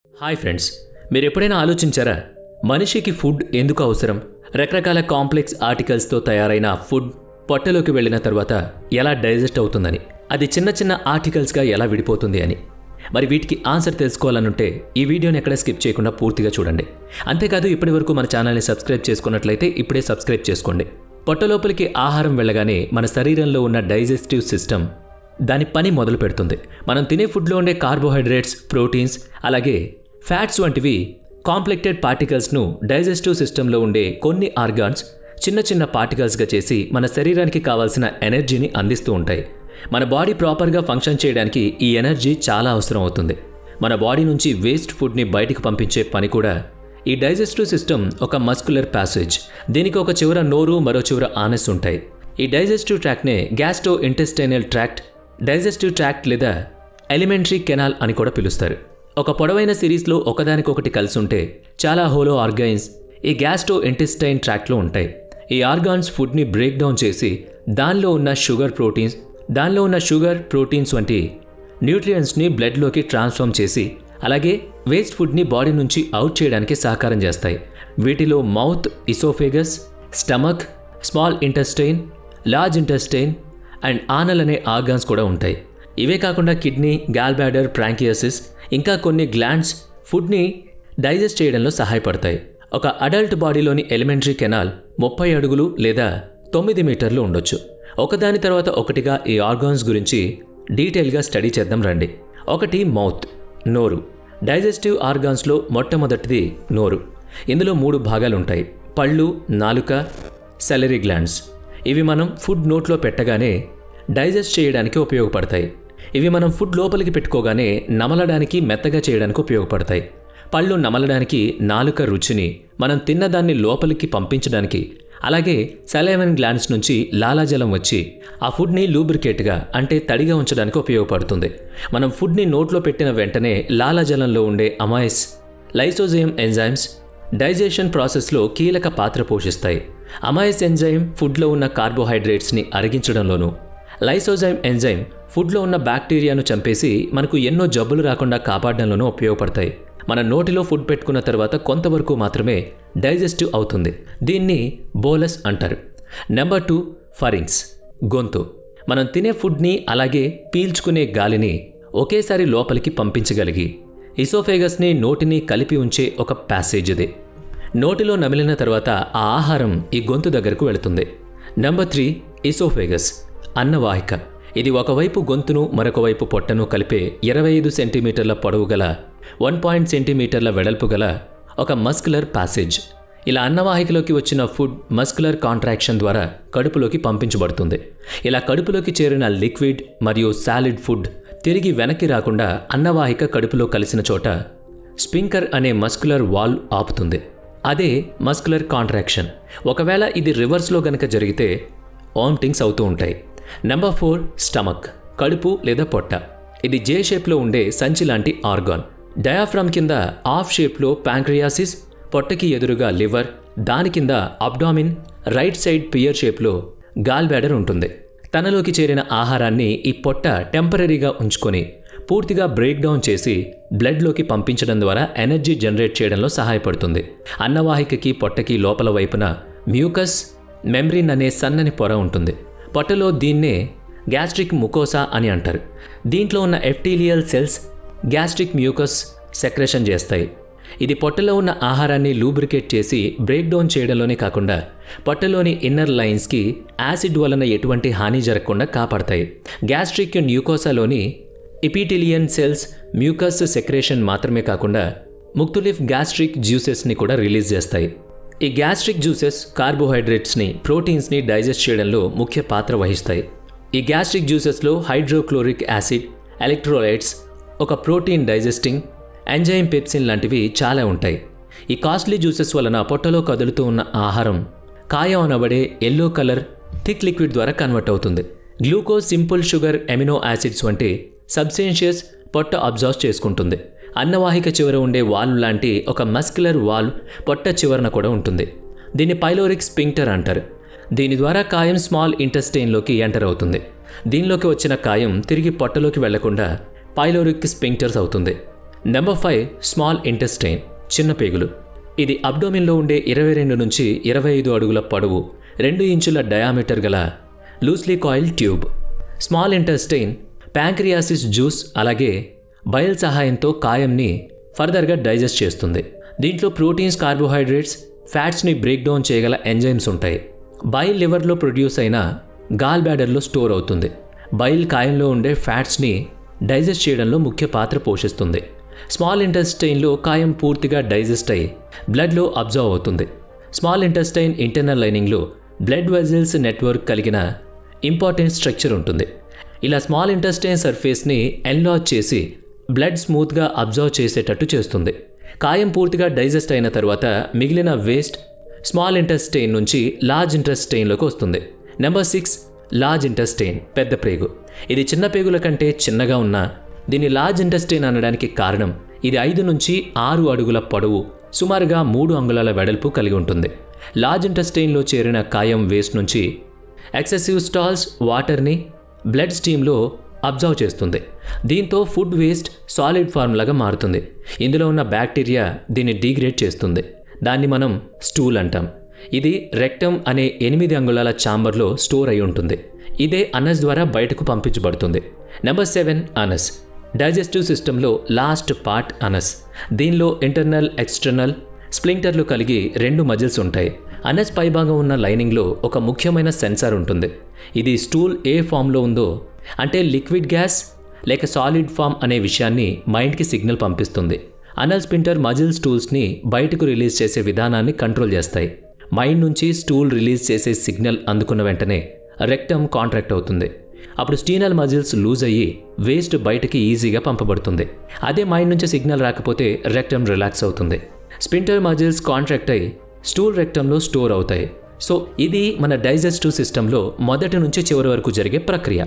Hi friends, మీరు ఎప్పుడైనా ఆలోచించారా మనిషికి ఫుడ్ ఎందుకు అవసరం? రకరకాల కాంప్లెక్స్ ఆర్టికల్స్తో తయారైన ఫుడ్ పొట్టలోకి వెళ్ళిన తర్వాత ఎలా డైజెస్ట్ అవుతుందని, అది చిన్న చిన్న ఆర్టికల్స్గా ఎలా విడిపోతుంది అని. మరి వీటికి ఆన్సర్ తెలుసుకోవాలనుంటే ఈ వీడియోని ఎక్కడ స్కిప్ చేయకుండా పూర్తిగా చూడండి. అంతేకాదు, ఇప్పటివరకు మన ఛానల్ని సబ్స్క్రైబ్ చేసుకున్నట్లయితే ఇప్పుడే సబ్స్క్రైబ్ చేసుకోండి. పొట్టలోపలికి ఆహారం వెళ్ళగానే మన శరీరంలో ఉన్న డైజెస్టివ్ సిస్టమ్ దాని పని మొదలు పెడుతుంది. మనం తినే ఫుడ్లో ఉండే కార్బోహైడ్రేట్స్, ప్రోటీన్స్, అలాగే ఫ్యాట్స్ వంటివి కాంప్లెక్టెడ్ పార్టికల్స్ను డైజెస్టివ్ సిస్టంలో ఉండే కొన్ని ఆర్గాన్స్ చిన్న చిన్న పార్టికల్స్గా చేసి మన శరీరానికి కావాల్సిన ఎనర్జీని అందిస్తూ ఉంటాయి. మన బాడీ ప్రాపర్గా ఫంక్షన్ చేయడానికి ఈ ఎనర్జీ చాలా అవసరం అవుతుంది. మన బాడీ నుంచి వేస్ట్ ఫుడ్ని బయటికి పంపించే పని కూడా ఈ డైజెస్టివ్ సిస్టమ్ ఒక మస్కులర్ ప్యాసేజ్. దీనికి ఒక చివర నోరు, మరో చివర ఆనస్ ఉంటాయి. ఈ డైజెస్టివ్ ట్రాక్ట్నే gastro intestinal tract, digestive tract లేదా ఎలిమెంటరీ కెనాల్ అని కూడా పిలుస్తారు. ఒక పొడవైన సిరీస్లో ఒకదానికొకటి కలిసి ఉంటే చాలా హోలో ఆర్గాన్స్ ఈ గ్యాస్ట్రో ఇంటెస్టైన్ ట్రాక్ట్లో ఉంటాయి. ఈ ఆర్గాన్స్ ఫుడ్ని బ్రేక్ డౌన్ చేసి దానిలో ఉన్న షుగర్ ప్రోటీన్స్ వంటి న్యూట్రియంట్స్ని బ్లడ్లోకి ట్రాన్స్ఫార్మ్ చేసి, అలాగే వేస్ట్ ఫుడ్ని బాడీ నుంచి అవుట్ చేయడానికి సహకారం చేస్తాయి. వీటిలో mouth, oesophagus, stomach, small intestine, large intestine and anal అనే ఆర్గాన్స్ కూడా ఉంటాయి. ఇవే కాకుండా కిడ్నీ, గాల్బ్లాడర్, ప్రాంకియాసిస్ ఇంకా కొన్ని గ్లాండ్స్ ఫుడ్ని డైజెస్ట్ చేయడంలో సహాయపడతాయి. ఒక అడల్ట్ బాడీలోని ఎలిమెంటరీ కెనాల్ 30 అడుగులు లేదా 9 మీటర్లు ఉండొచ్చు. ఒకదాని తర్వాత ఒకటిగా ఈ ఆర్గాన్స్ గురించి డీటెయిల్గా స్టడీ చేద్దాం రండి. ఒకటి మౌత్, నోరు. డైజెస్టివ్ ఆర్గాన్స్లో మొట్టమొదటిది నోరు. ఇందులో 3 భాగాలుంటాయి: పళ్ళు, నాలుక, సెలరీ గ్లాండ్స్. ఇవి మనం ఫుడ్ నోట్లో పెట్టగానే డైజెస్ట్ చేయడానికి ఉపయోగపడతాయి. ఇవి మనం ఫుడ్ లోపలికి పెట్టుకోగానే నమలడానికి, మెత్తగా చేయడానికి ఉపయోగపడతాయి. పళ్ళు నమలడానికి, నాలుక రుచిని మనం తిన్నదాన్ని లోపలికి పంపించడానికి, అలాగే సలైవన్ గ్లాండ్స్ నుంచి లాలాజలం వచ్చి ఆ ఫుడ్ని లూబ్రికేట్గా అంటే తడిగా ఉంచడానికి ఉపయోగపడుతుంది. మనం ఫుడ్ని నోట్లో పెట్టిన వెంటనే లాలాజలంలో ఉండే అమైస్, లైసోజైమ్ ఎంజైమ్స్ డైజెషన్ ప్రాసెస్లో కీలక పాత్ర పోషిస్తాయి. అమైస్ ఎంజైమ్ ఫుడ్లో ఉన్న కార్బోహైడ్రేట్స్ని అరిగించడంలోనూ, లైసోజైమ్ ఎంజైమ్ ఫుడ్లో ఉన్న బ్యాక్టీరియాను చంపేసి మనకు ఎన్నో జబ్బులు రాకుండా కాపాడడంలోనూ ఉపయోగపడతాయి. మన నోటిలో ఫుడ్ పెట్టుకున్న తర్వాత కొంతవరకు మాత్రమే డైజెస్టివ్ అవుతుంది. దీన్ని బోలస్ అంటారు. నెంబర్ 2, ఫరింక్స్, గొంతు. మనం తినే ఫుడ్ని అలాగే పీల్చుకునే గాలిని ఒకేసారి లోపలికి పంపించగలిగి ఇసోఫేగస్ని, నోటిని కలిపి ఉంచే ఒక ప్యాసేజ్ ఇది. నోటిలో నమిలిన తర్వాత ఆ ఆహారం ఈ గొంతు దగ్గరకు వెళుతుంది. Number 3, oesophagus, అన్నవాహిక. ఇది ఒకవైపు గొంతును, మరొక వైపు పొట్టను కలిపే 25 సెంటీమీటర్ల పొడవు గల 1 సెంటీమీటర్ల వెడల్పు గల ఒక మస్కులర్ ప్యాసేజ్. ఇలా అన్నవాహికలోకి వచ్చిన ఫుడ్ మస్కులర్ కాంట్రాక్షన్ ద్వారా కడుపులోకి పంపించబడుతుంది. ఇలా కడుపులోకి చేరిన లిక్విడ్ మరియు సాలిడ్ ఫుడ్ తిరిగి వెనక్కి రాకుండా అన్నవాహిక కడుపులో కలిసిన చోట స్పింకర్ అనే మస్కులర్ వాల్ ఆపుతుంది. అదే మస్కులర్ కాంట్రాక్షన్. ఒకవేళ ఇది రివర్స్లో గనక జరిగితే వామిటింగ్స్ అవుతూ ఉంటాయి. నెంబర్ 4, స్టమక్, కడుపు లేదా పొట్ట. ఇది జే షేప్లో ఉండే సంచి లాంటి ఆర్గాన్. డయాఫ్రామ్ కింద ఆఫ్ షేప్లో ప్యాంక్రియాసిస్, పొట్టకి ఎదురుగా లివర్, దాని కింద అబ్డామిన్, రైట్ సైడ్ పియర్ షేప్లో గాల్బ్లాడర్ ఉంటుంది. తనలోకి చేరిన ఆహారాన్ని ఈ పొట్ట టెంపరీగా ఉంచుకొని పూర్తిగా బ్రేక్ డౌన్ చేసి బ్లడ్లోకి పంపించడం ద్వారా ఎనర్జీ జనరేట్ చేయడంలో సహాయపడుతుంది. అన్నవాహికకి, పొట్టకి లోపల వైపున మ్యూకస్ మెంబ్రేన్ అనే సన్నని పొర ఉంటుంది. పొట్టలో దీన్నే గ్యాస్ట్రిక్ ముకోసా అని అంటారు. దీంట్లో ఉన్న ఎప్టీలియల్ సెల్స్ గ్యాస్ట్రిక్ మ్యూకస్ సెక్రెషన్ చేస్తాయి. ఇది పొట్టలో ఉన్న ఆహారాన్ని లూబ్రికేట్ చేసి బ్రేక్ డౌన్ చేయడంలోనే కాకుండా పొట్టలోని ఇన్నర్ లైన్స్కి యాసిడ్ వలన ఎటువంటి హాని జరగకుండా కాపాడతాయి. గ్యాస్ట్రిక్ మ్యూకోసాలోని ఎపిటీలియన్ సెల్స్ మ్యూకస్ సెక్రేషన్ మాత్రమే కాకుండా ముక్తులిఫ్ గ్యాస్ట్రిక్ జ్యూసెస్ని కూడా రిలీజ్ చేస్తాయి. ఈ గ్యాస్ట్రిక్ జ్యూసెస్ కార్బోహైడ్రేట్స్ని, ప్రోటీన్స్ని డైజెస్ట్ చేయడంలో ముఖ్య పాత్ర వహిస్తాయి. ఈ గ్యాస్ట్రిక్ జ్యూసెస్లో హైడ్రోక్లోరిక్ యాసిడ్, ఎలక్ట్రోలైట్స్, ఒక ప్రోటీన్ డైజెస్టింగ్ ఎంజైమ్ పెప్సిన్ లాంటివి చాలా ఉంటాయి. ఈ కాస్ట్లీ జ్యూసెస్ వలన పొట్టలో కదులుతూ ఉన్న ఆహారం కాయం అనబడే ఎల్లో కలర్ థిక్ లిక్విడ్ ద్వారా కన్వర్ట్ అవుతుంది. Glucose, simple sugar, amino acids వంటి సబ్స్టెన్షియస్ పొట్ట అబ్జార్బ్ చేసుకుంటుంది. అన్నవాహిక చివర ఉండే వాల్వ్ లాంటి ఒక మస్కులర్ వాల్వ్ పొట్ట చివరన కూడా ఉంటుంది. దీన్ని పైలోరిక్ స్పింక్టర్ అంటారు. దీని ద్వారా కాయం స్మాల్ ఇంటెస్టైన్లోకి ఎంటర్ అవుతుంది. దీనిలోకి వచ్చిన కాయం తిరిగి పొట్టలోకి వెళ్లకుండా పైలోరిక్ స్పింక్టర్స్ అవుతుంది. నెంబర్ 5 స్మాల్ ఇంటెస్టైన్, చిన్న పేగులు. ఇది అబ్డోమిన్లో ఉండే 22 నుంచి 25 అడుగుల పొడవు, 2 ఇంచుల డయామీటర్ గల loosely coil tube. Small intestine pancreatic juice అలాగే బైల్ సహాయంతో కాయంని ఫర్దర్గా డైజెస్ట్ చేస్తుంది. దీంట్లో ప్రోటీన్స్, కార్బోహైడ్రేట్స్, ఫ్యాట్స్ని బ్రేక్ డౌన్ చేయగల ఎంజైమ్స్ ఉంటాయి. బైల్ లివర్లో ప్రొడ్యూస్ అయిన గాల్ బ్యాడర్లో స్టోర్ అవుతుంది. బైల్ కాయంలో ఉండే ఫ్యాట్స్ని డైజెస్ట్ చేయడంలో ముఖ్య పాత్ర పోషిస్తుంది. స్మాల్ ఇంటెస్టైన్లో కాయం పూర్తిగా డైజెస్ట్ అయి బ్లడ్లో అబ్జర్వ్ అవుతుంది. స్మాల్ ఇంటెస్టైన్ ఇంటర్నల్ లైనింగ్లో బ్లడ్ వెజల్స్ నెట్వర్క్ కలిగిన ఇంపార్టెంట్ స్ట్రక్చర్ ఉంటుంది. ఇలా స్మాల్ ఇంటెస్టైన్ సర్ఫేస్ని ఎన్లార్జ్ చేసి బ్లడ్ స్మూత్గా అబ్జర్వ్ చేసేటట్టు చేస్తుంది. కాయం పూర్తిగా డైజెస్ట్ అయిన తర్వాత మిగిలిన వేస్ట్ స్మాల్ ఇంటెస్టైన్ నుంచి లార్జ్ ఇంటెస్టైన్లోకి వస్తుంది. నెంబర్ 6 లార్జ్ ఇంటెస్టైన్, పెద్ద పేగు. ఇది చిన్న పేగుల కంటే చిన్నగా ఉన్నా దీన్ని లార్జ్ ఇంటెస్టైన్ అనడానికి కారణం ఇది 5 నుంచి 6 అడుగుల పొడవు, సుమారుగా 3 అంగుళాల వెడల్పు కలిగి ఉంటుంది. లార్జ్ ఇంటెస్టైన్లో చేరిన కాయం వేస్ట్ నుంచి ఎక్సెసివ్ స్టాల్స్ వాటర్ని బ్లడ్ స్ట్రీమ్లో అబ్జర్వ్ చేస్తుంది. దీంతో ఫుడ్ వేస్ట్ సాలిడ్ ఫార్మ్లాగా మారుతుంది. ఇందులో ఉన్న బ్యాక్టీరియా దీన్ని డీగ్రేడ్ చేస్తుంది. దాన్ని మనం స్టూల్ అంటాం. ఇది రెక్టమ్ అనే 8 అంగుళాల ఛాంబర్లో స్టోర్ అయి ఉంటుంది. ఇదే అనస్ ద్వారా బయటకు పంపించబడుతుంది. నెంబర్ 7 అనస్, డైజెస్టివ్ సిస్టంలో లాస్ట్ పార్ట్ అనస్. దీనిలో ఇంటర్నల్, ఎక్స్టర్నల్ స్ప్లింటర్లు కలిగి 2 మజిల్స్ ఉంటాయి. అనస్ పైభాగం ఉన్న లైనింగ్లో ఒక ముఖ్యమైన సెన్సార్ ఉంటుంది. ఇది స్టూల్ ఏ ఫామ్లో ఉందో, అంటే లిక్విడ్ గ్యాస్ లేక సాలిడ్ ఫామ్ అనే విషయాన్ని మైండ్కి సిగ్నల్ పంపిస్తుంది. అనల్ స్ప్లింటర్ మజిల్ స్టూల్స్ని బయటకు రిలీజ్ చేసే విధానాన్ని కంట్రోల్ చేస్తాయి. మైండ్ నుంచి స్టూల్ రిలీజ్ చేసే సిగ్నల్ అందుకున్న వెంటనే రెక్టమ్ కాంట్రాక్ట్ అవుతుంది. అప్పుడు స్టీనల్ మజిల్స్ లూజ్ అయ్యి వేస్ట్ బయటకి ఈజీగా పంపబడుతుంది. అదే మైండ్ నుంచి సిగ్నల్ రాకపోతే రెక్టమ్ రిలాక్స్ అవుతుంది. స్ప్లింటర్ మజిల్స్ కాంట్రాక్ట్ అయ్యి స్టూల్ రెక్టంలో స్టోర్ అవుతాయి. సో ఇది మన డైజెస్టివ్ సిస్టంలో మొదటి నుంచి చివరి వరకు జరిగే ప్రక్రియ.